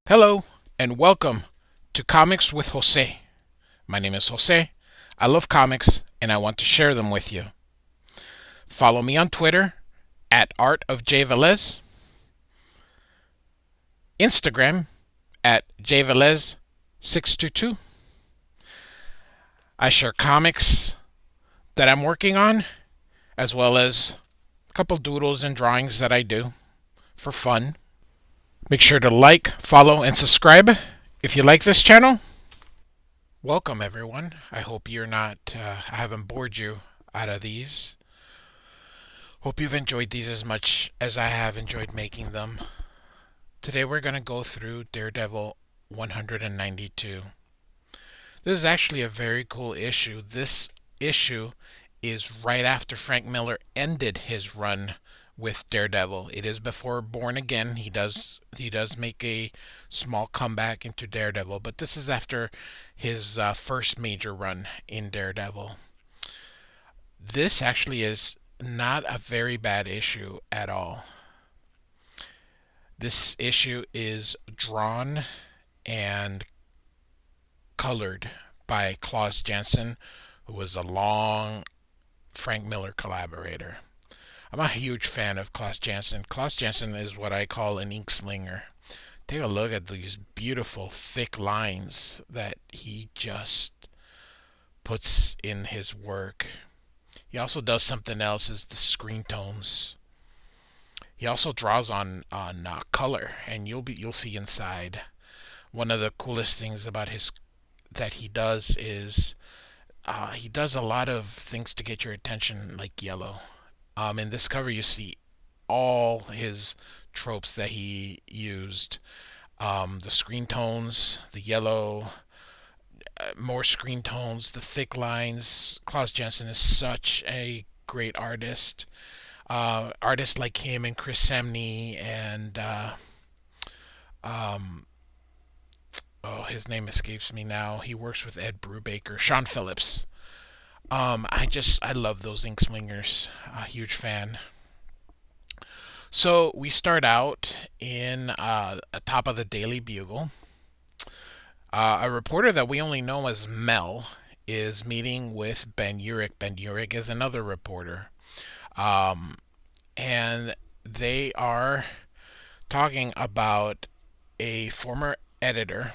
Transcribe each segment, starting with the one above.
Hello, and welcome to Comics with Jose. My name is Jose. I love comics, and I want to share them with you. Follow me on Twitter at artofjvelez, Instagram at jvelez622. I share comics that I'm working on, as well as a couple doodles and drawings that I do for fun. Make sure to like, follow, and subscribe if you like this channel. Welcome, everyone. I hope you're not, I haven't bored you out of these. Hope you've enjoyed these as much as I have enjoyed making them. Today we're going to go through Daredevil 192. This is actually a very cool issue. This issue is right after Frank Miller ended his run with Daredevil. It is before Born Again. He does make a small comeback into Daredevil, but this is after his first major run in Daredevil. This actually is not a very bad issue at all. This issue is drawn and colored by Klaus Janson, who was a long Frank Miller collaborator. I'm a huge fan of Klaus Janson. Klaus Janson is what I call an ink slinger. Take a look at these beautiful thick lines that he just puts in his work. He also does something else, is the screen tones. He also draws on color, and you'll see inside. One of the coolest things about his that he does is he does a lot of things to get your attention, like yellow. In this cover, you see all his tropes that he used. The screen tones, the yellow, more screen tones, the thick lines. Klaus Janson is such a great artist. Artists like him and Chris Samney and um, oh, his name escapes me now. He works with Ed Brubaker, Sean Phillips. I love those ink slingers. A huge fan. So we start out in top of the Daily Bugle. A reporter that we only know as Mel is meeting with Ben Urich. Ben Urich is another reporter. Um, and they are talking about a former editor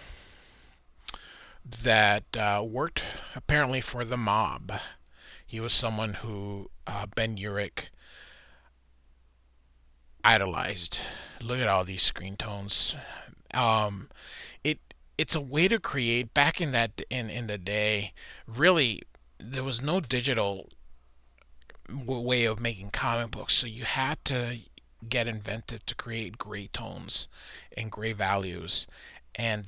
that worked apparently for the mob. He was someone who Ben Urich idolized. Look at all these screen tones. Um, it it's a way to create back in in the day. Really, there was no digital way of making comic books, so you had to get inventive to create gray tones and gray values. And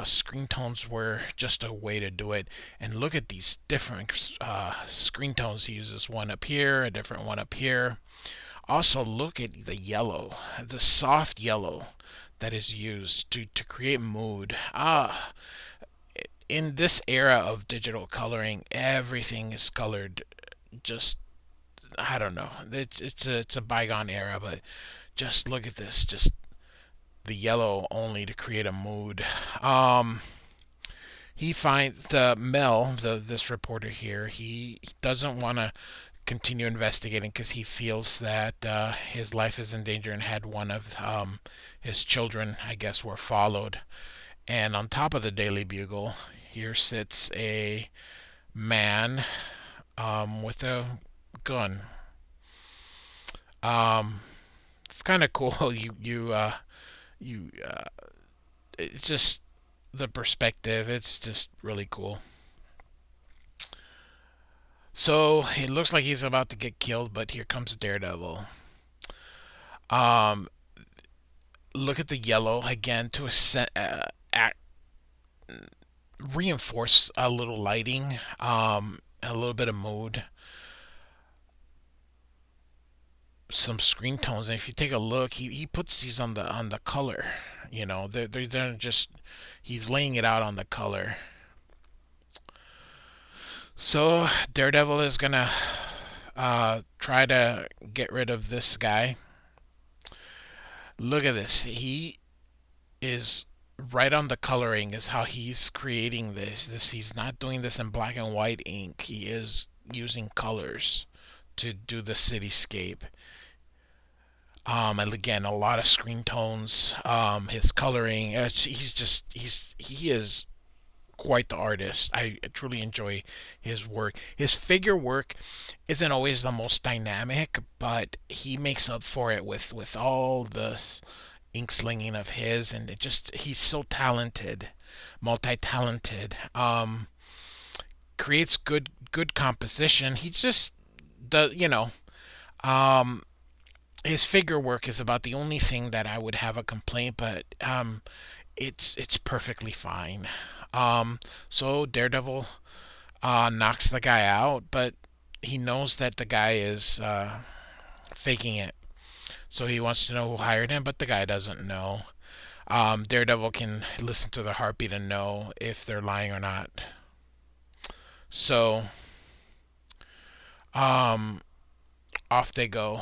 screen tones were just a way to do it. And look at these different screen tones. He uses one up here, a different one up here. Also, look at the yellow, the soft yellow that is used to create mood. In this era of digital coloring, everything is colored just, I don't know. It's a bygone era, but just look at this. Just the yellow only to create a mood. He finds the Mel, this reporter here. He doesn't want to continue investigating because he feels that his life is in danger and had one of his children, I guess, were followed. And on top of the Daily Bugle, here sits a man with a gun. Um, it's kind of cool. You it's just the perspective. It's just really cool. So it looks like he's about to get killed, but here comes Daredevil. Um, Look at the yellow again to reinforce a little lighting, a little bit of mood, some screen tones. And if you take a look, he puts these on the color. You know, they're just he's laying it out on the color. So Daredevil is gonna try to get rid of this guy. Look at this. He is. right on the coloring is how he's creating this he's not doing this in black and white ink. He is using colors to do the cityscape. And again, a lot of screen tones. His coloring. He is quite the artist. I truly enjoy his work. His figure work isn't always the most dynamic, but he makes up for it with all the ink slinging of his, and it just he's so talented, multi-talented. Creates good composition. He just does, Um, his figure work is about the only thing that I would have a complaint, but it's perfectly fine. Um, so Daredevil knocks the guy out, but he knows that the guy is faking it. So he wants to know who hired him, but the guy doesn't know. Daredevil can listen to their heartbeat and know if they're lying or not. So um, off they go.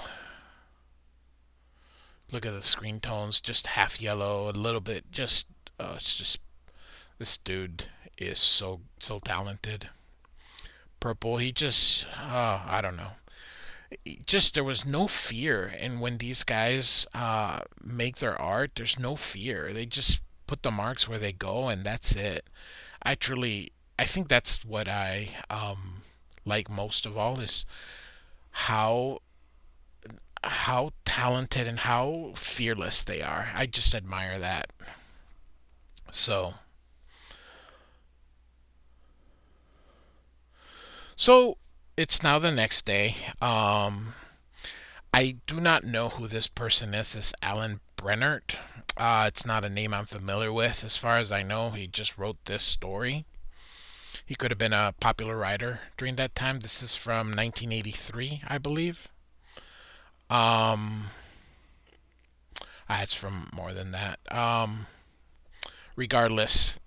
Look at the screen tones, just half yellow, a little bit. Just it's just this dude is so talented. Purple, he just I don't know. Just there was no fear, and when these guys make their art, there's no fear. They just put the marks where they go, and that's it. I think that's what I like most of all is how how talented and how fearless they are. I just admire that. So so it's now the next day. I do not know who this person is. This Alan Brennert. It's not a name I'm familiar with. As far as I know, he just wrote this story. He could have been a popular writer during that time. This is from 1983, I believe. Um, it's from more than that. Regardless,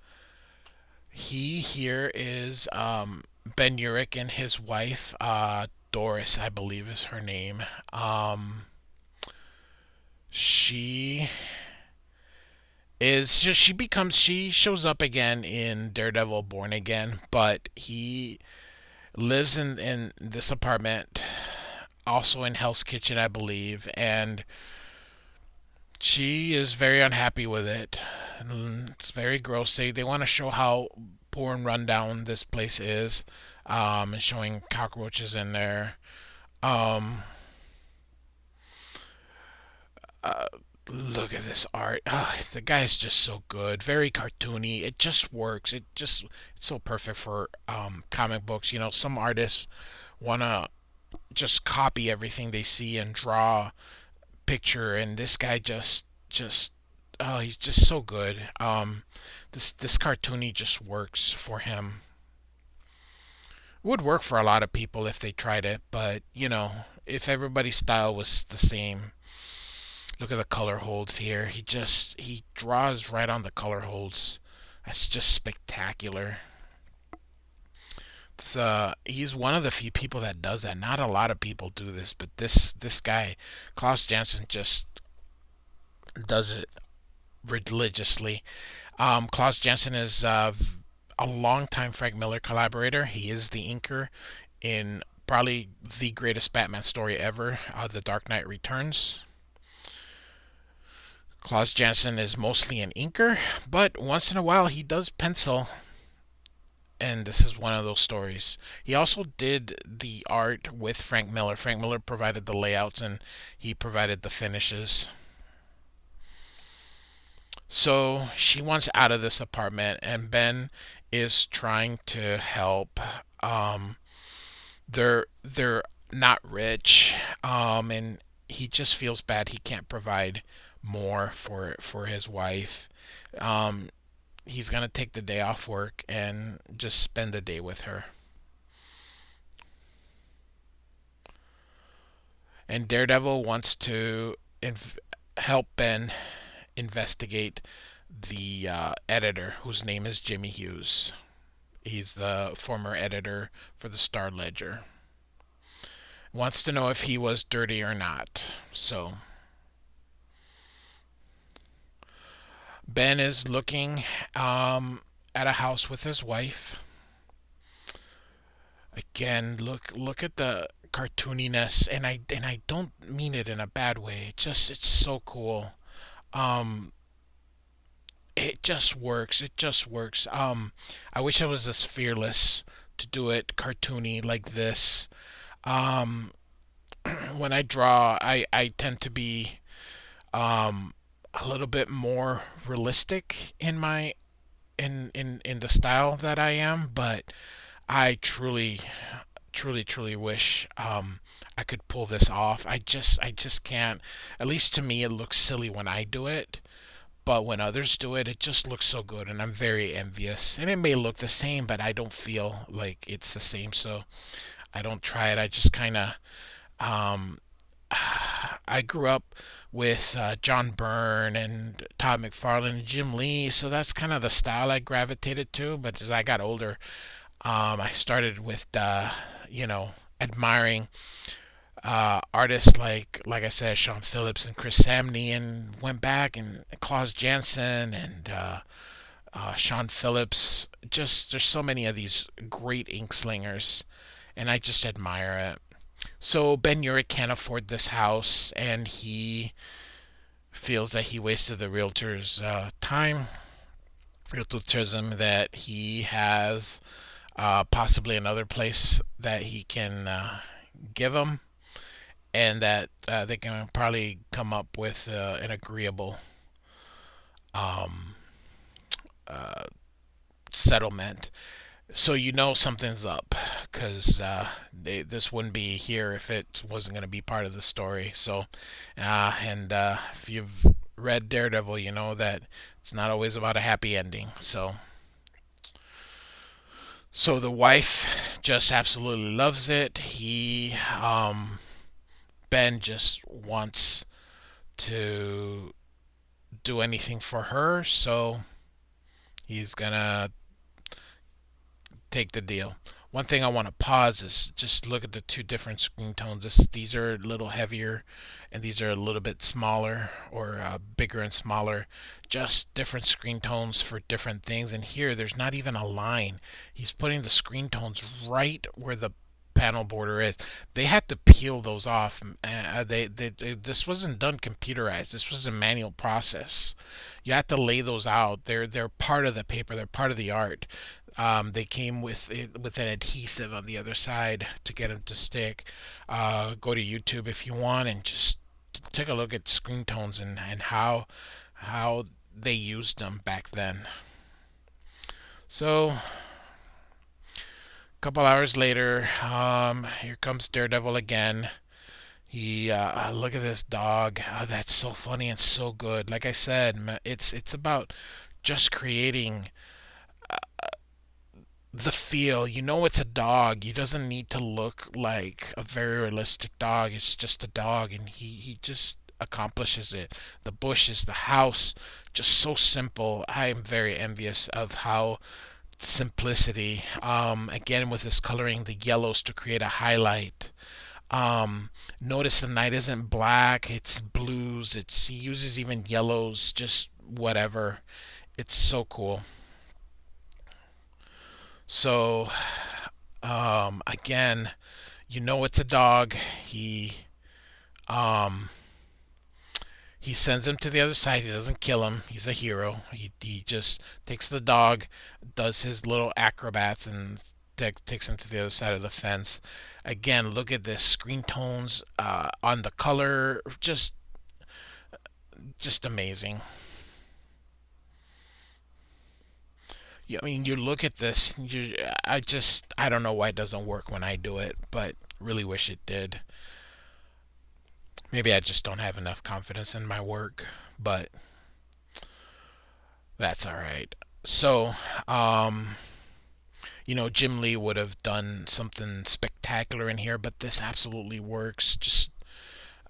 he here is Ben Urich and his wife, Doris, I believe is her name. She she shows up again in Daredevil Born Again, but he lives in this apartment, also in Hell's Kitchen, I believe, and she is very unhappy with it. It's very gross. They want to show how poor and rundown this place is, and showing cockroaches in there. Um, uh, Look at this art. The guy is just so good. Very cartoony. It just works. It's so perfect for comic books. Some artists wanna just copy everything they see and draw picture, and this guy just oh, he's just so good. This cartoony just works for him. It would work for a lot of people if they tried it, but if everybody's style was the same. Look at the color holds here. He draws right on the color holds. That's just spectacular. He's one of the few people that does that. Not a lot of people do this, but this guy, Klaus Janson, just does it religiously. Klaus Janson is a longtime Frank Miller collaborator. He is the inker in probably the greatest Batman story ever, The Dark Knight Returns. Klaus Janson is mostly an inker, but once in a while he does pencil, and this is one of those stories. He also did the art with Frank Miller. Frank Miller provided the layouts and he provided the finishes. So she wants out of this apartment, and Ben is trying to help. Um, they're not rich, and he just feels bad he can't provide more for his wife. Um, he's gonna take the day off work and just spend the day with her. And Daredevil wants to help Ben investigate the editor, whose name is Jimmy Hughes. He's the former editor for the Star Ledger. Wants to know if he was dirty or not. So Ben is looking um, at a house with his wife. Again, look at the cartooniness, and I don't mean it in a bad way. It's so cool. Um, it just works. It just works. I wish I was as fearless to do it cartoony like this. Um, when I draw, I tend to be um, a little bit more realistic in my in the style that I am, but I truly wish I could pull this off. I just can't. At least to me, it looks silly when I do it, but when others do it, it just looks so good, and I'm very envious. And it may look the same, but I don't feel like it's the same, so I don't try it. I just kind of um, I grew up with John Byrne and Todd McFarlane and Jim Lee, so that's kind of the style I gravitated to. But as I got older, I started with you know admiring artists like I said, Sean Phillips and Chris Samney, and went back and Klaus Janson and Sean Phillips. Just there's so many of these great ink slingers, and I just admire it. So Ben Urich can't afford this house, and he feels that he wasted the realtor's time, realtorism, that he has possibly another place that he can give him, and that they can probably come up with an agreeable um, uh, settlement. So you know something's up, because this wouldn't be here if it wasn't going to be part of the story. So, and if you've read Daredevil, you know that it's not always about a happy ending. So the wife just absolutely loves it. Ben just wants to do anything for her, so he's gonna take the deal. One thing I want to pause is just look at the two different screen tones. These are a little heavier, and these are a little bit smaller, or bigger and smaller. Just different screen tones for different things. And here, there's not even a line. He's putting the screen tones right where the panel border is. They had to peel those off. This wasn't done computerized. This was a manual process. You have to lay those out. They're part of the paper. They're part of the art. They came with an adhesive on the other side to get them to stick. Go to YouTube if you want, and just take a look at screen tones, and how they used them back then. So a couple hours later, here comes Daredevil again. He look at this dog. That's so funny and so good. Like I said, it's about just creating the feel. You know it's a dog. He doesn't need to look like a very realistic dog. It's just a dog, and he just accomplishes it. The bushes, the house, just so simple. I am very envious of how simplicity. Again with this coloring, the yellows to create a highlight. Notice the night isn't black, it's blues. He uses even yellows, just whatever. It's so cool. So again, you know it's a dog. Um, he sends him to the other side. He doesn't kill him. He's a hero. He just takes the dog, does his little acrobats, and takes him to the other side of the fence. Again, look at this screen tones on the color. Just amazing. I mean, you look at this. I don't know why it doesn't work when I do it, but really wish it did. Maybe I just don't have enough confidence in my work, but that's all right. So, um, Jim Lee would have done something spectacular in here, but this absolutely works. Just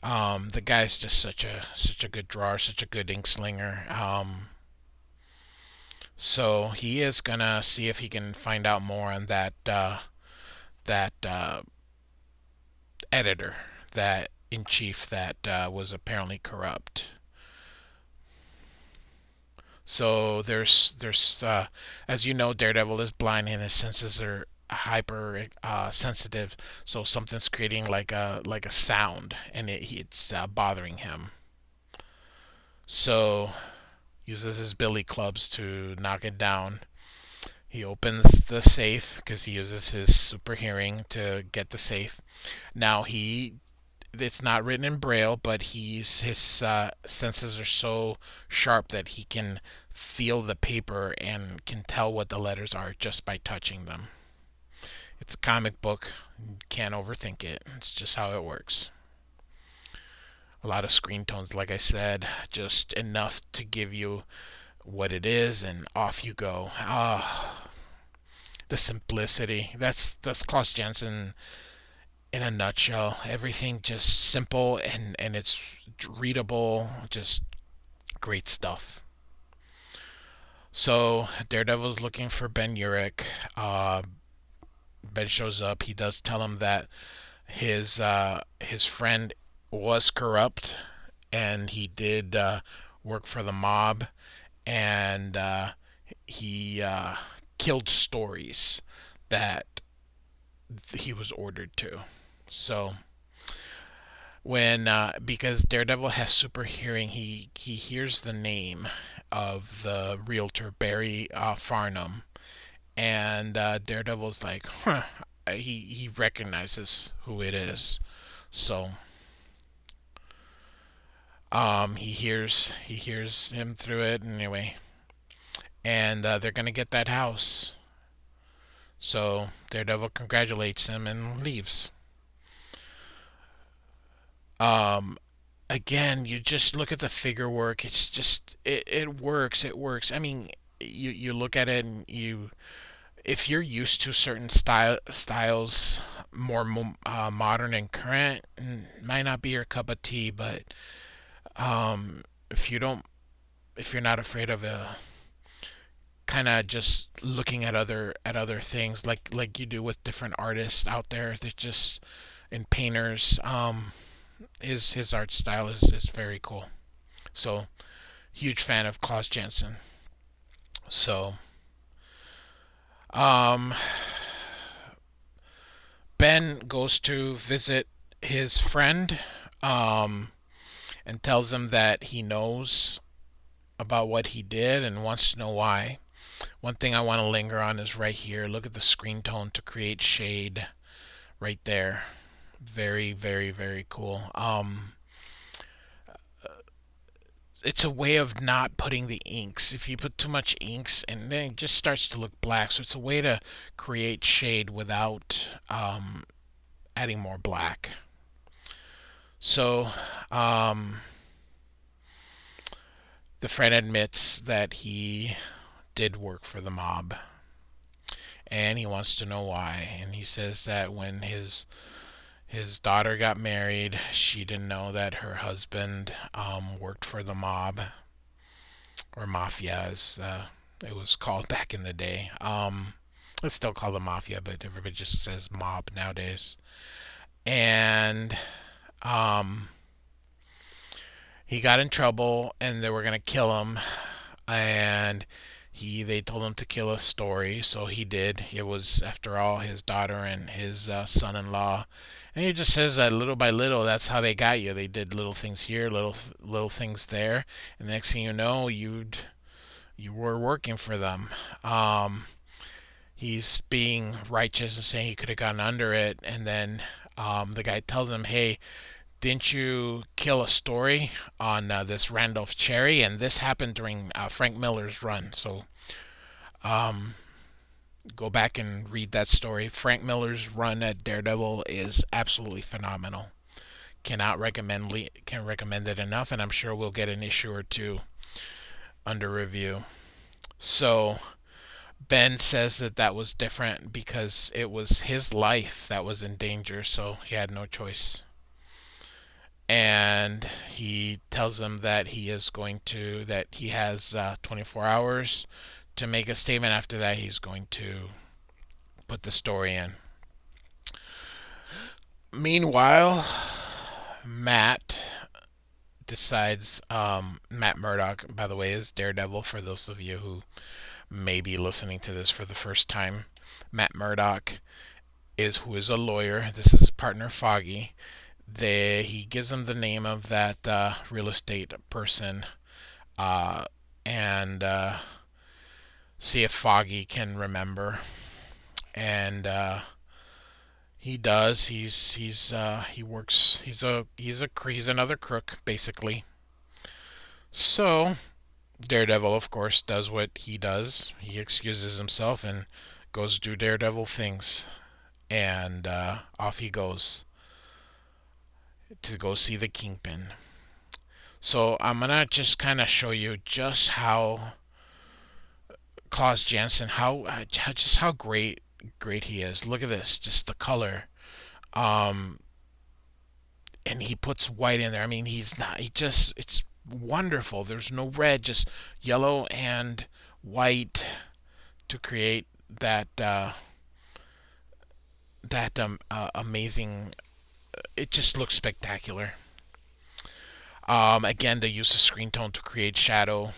the guy's just such a good drawer, such a good ink slinger. So he is gonna see if he can find out more on that editor, that in chief that was apparently corrupt. So as you know, Daredevil is blind and his senses are hyper sensitive. So something's creating like a sound, and it's bothering him. So uses his billy clubs to knock it down. He opens the safe because he uses his super hearing to get the safe. Now it's not written in braille, but his senses are so sharp that he can feel the paper and can tell what the letters are just by touching them. It's a comic book. You can't overthink it. It's just how it works. A lot of screen tones, like I said, just enough to give you what it is, and off you go. The simplicity. That's Klaus Janson in a nutshell. Everything just simple and it's readable. Just great stuff. So Daredevil's looking for Ben Urich. Ben shows up. He does tell him that his friend was corrupt and he did work for the mob, and he killed stories that he was ordered to. So when because Daredevil has super hearing, he hears the name of the realtor Barry Farnham, and Daredevil's like, huh. He recognizes who it is. So he hears him through it anyway, and they're gonna get that house. So Daredevil congratulates him and leaves. Um, Again, you just look at the figure work. It's just it works. It works. I mean, you look at it and if you're used to certain styles, more modern and current, might not be your cup of tea. But if you don't, if you're not afraid of a kind of just looking at other things like you do with different artists out there, that just and painters, his art style is very cool. So huge fan of Klaus Janson. So um, Ben goes to visit his friend, um, and tells him that he knows about what he did and wants to know why. One thing I want to linger on is right here. Look at the screen tone to create shade right there. Very, very, very cool. It's a way of not putting the inks. If you put too much inks, and then it just starts to look black. So it's a way to create shade without adding more black. So the friend admits that he did work for the mob, and he wants to know why. And he says that when his daughter got married, she didn't know that her husband worked for the mob, or mafia as it was called back in the day. It's still called the mafia, but everybody just says mob nowadays. And um, he got in trouble, and they were gonna kill him. And they told him to kill a story, so he did. It was, after all, his daughter and his son-in-law. And he just says that little by little, that's how they got you. They did little things here, little things there, and the next thing you know, you were working for them. He's being righteous and saying he could have gotten under it, and then the guy tells him, "Hey, didn't you kill a story on this Randolph Cherry?" And this happened during Frank Miller's run. So um, go back and read that story. Frank Miller's run at Daredevil is absolutely phenomenal. Can recommend it enough, and I'm sure we'll get an issue or two under review. So Ben says that that was different because it was his life that was in danger, so he had no choice. And he tells them that he has 24 hours to make a statement. After that, he's going to put the story in. Meanwhile, Matt decides Matt Murdock, by the way, is Daredevil. For those of you who may be listening to this for the first time, Matt Murdock who is a lawyer. This is his partner Foggy. He gives him the name of that real estate person, uh, and see if Foggy can remember. And he does. He works. He's another crook basically. So Daredevil, of course, does what he does. He excuses himself and goes to do Daredevil things, and off he goes to go see the Kingpin. So I'm gonna just kind of show you just how Klaus Janson, how great he is. Look at this, just the color. Um, and he puts white in there. I mean, it's wonderful. There's no red, just yellow and white to create that amazing. It just looks spectacular. Again, they use the screen tone to create shadow,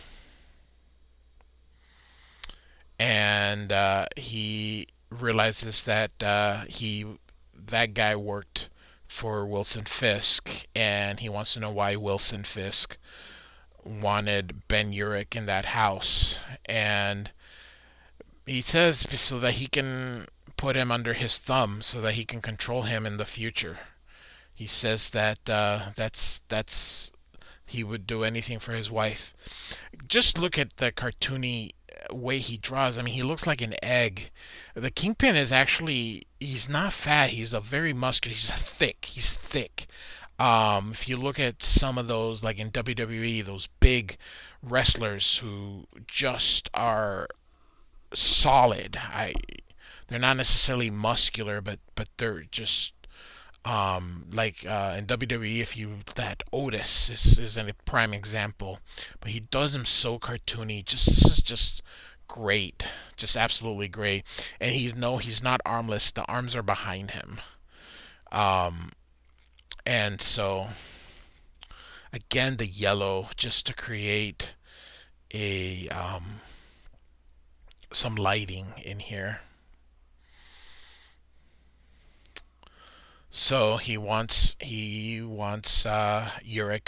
and he realizes that that guy worked for Wilson Fisk, and he wants to know why Wilson Fisk wanted Ben Urich in that house, and he says so that he can put him under his thumb, so that he can control him in the future. He says that that's he would do anything for his wife. Just look at the cartoony way he draws. I mean, he looks like an egg. The Kingpin is actually, he's not fat. He's a very muscular. He's thick. If you look at some of those, like in WWE, those big wrestlers who just are solid. They're not necessarily muscular, but they're just like in WWE, if you that Otis is a prime example, but he does him so cartoony. This is just great, just absolutely great. And he's not armless. The arms are behind him. Um, and so again, the yellow just to create a some lighting in here. So he wants Urich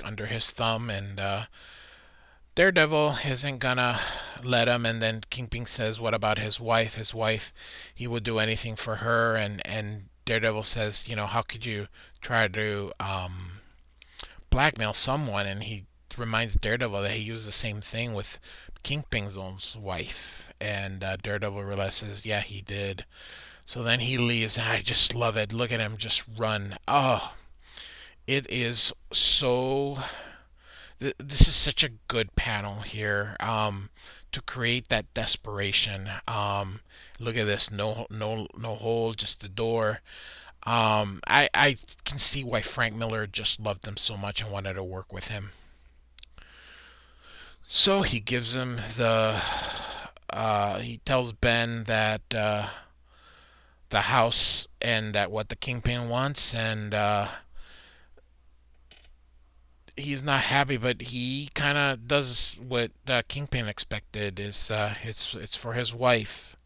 under his thumb, and Daredevil isn't gonna let him. And then Kingpin says, "What about his wife? His wife, he would do anything for her." And Daredevil says, "How could you try to blackmail someone?" And he reminds Daredevil that he used the same thing with Kingpin's own wife. And Daredevil realizes, yeah, he did. So then he leaves, and I just love it. Look at him just run. Oh, it is so. This is such a good panel here. To create that desperation. Look at this. No hole, just the door. I can see why Frank Miller just loved him so much and wanted to work with him. So he gives him the. He tells Ben that. The house and that what the Kingpin wants, and he's not happy, but he kind of does what the Kingpin expected. Is it's for his wife.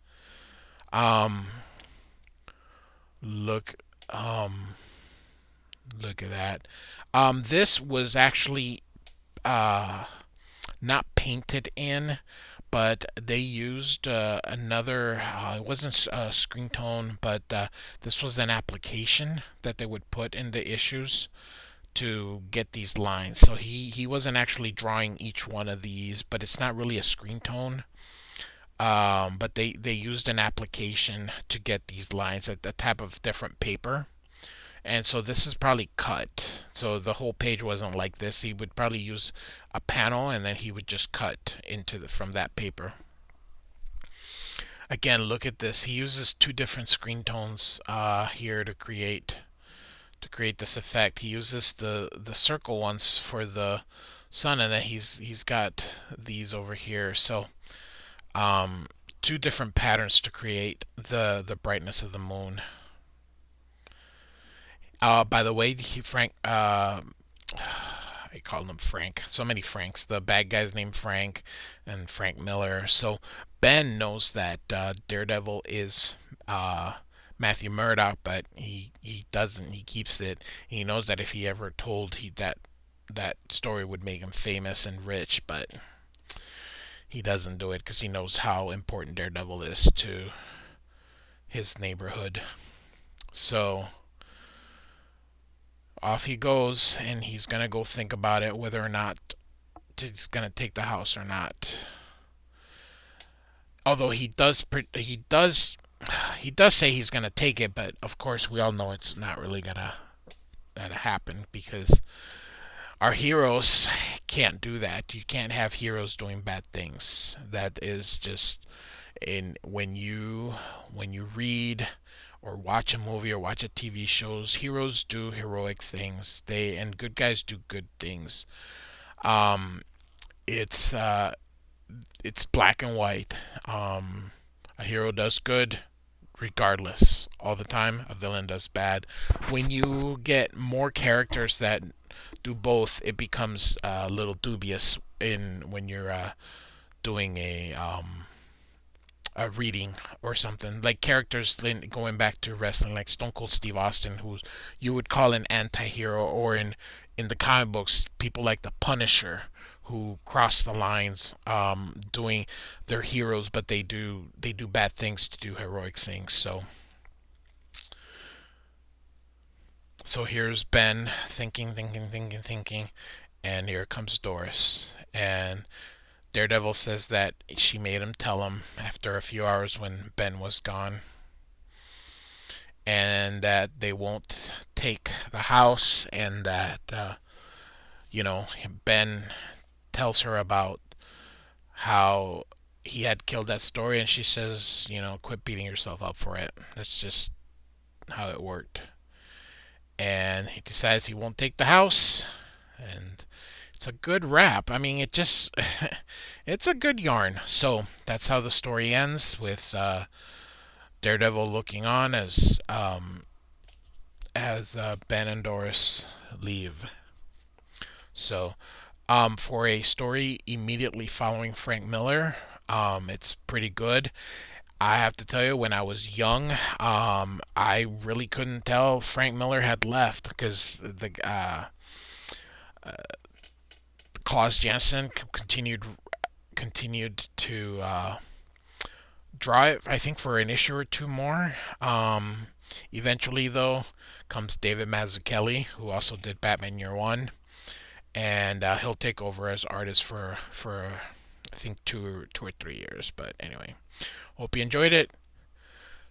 Um, look, look at that. This was actually uh not painted in, but they used another. It wasn't a screen tone, but this was an application that they would put in the issues to get these lines. So he wasn't actually drawing each one of these, but it's not really a screen tone. But they used an application to get these lines, a type of different paper. And so this is probably cut. So the whole page wasn't like this. He would probably use a panel, and then he would just cut from that paper. Again, look at this. He uses two different screen tones here to create this effect. He uses the circle ones for the sun, and then he's got these over here. So two different patterns to create the brightness of the moon. By the way, Frank, I call him Frank. So many Franks. The bad guy's named Frank, and Frank Miller. So Ben knows that Daredevil is Matthew Murdock, but he doesn't. He keeps it. He knows that if he ever told that story would make him famous and rich, but he doesn't do it because he knows how important Daredevil is to his neighborhood. So off he goes, and he's gonna go think about it whether or not he's gonna take the house or not. Although he does say he's gonna take it, but of course we all know it's not really gonna happen because our heroes can't do that. You can't have heroes doing bad things. That is just in when you read or watch a movie or watch a TV shows, heroes do heroic things. They and good guys do good things. Um, it's it's black and white. A hero does good regardless all the time. A villain does bad. When you get more characters that do both, it becomes a little dubious in when you're doing a reading or something. Like characters going back to wrestling, like Stone Cold Steve Austin, who you would call an anti-hero, or in the comic books, people like the Punisher, who cross the lines, doing their heroes, but they do bad things to do heroic things. So here's Ben thinking, and here comes Doris, and Daredevil says that she made him tell him after a few hours when Ben was gone, and that they won't take the house, and that you know Ben tells her about how he had killed that story, and she says, quit beating yourself up for it. That's just how it worked. And he decides he won't take the house, and it's a good wrap. I mean, it just it's a good yarn. So that's how the story ends with Daredevil looking on as Ben and Doris leave. So for a story immediately following Frank Miller, it's pretty good. I have to tell you, when I was young, I really couldn't tell Frank Miller had left because the Klaus Janson continued to drive. I think for an issue or two more. Eventually, though, comes David Mazzucchelli, who also did Batman Year One, and he'll take over as artist for I think two or 3 years. But anyway, hope you enjoyed it.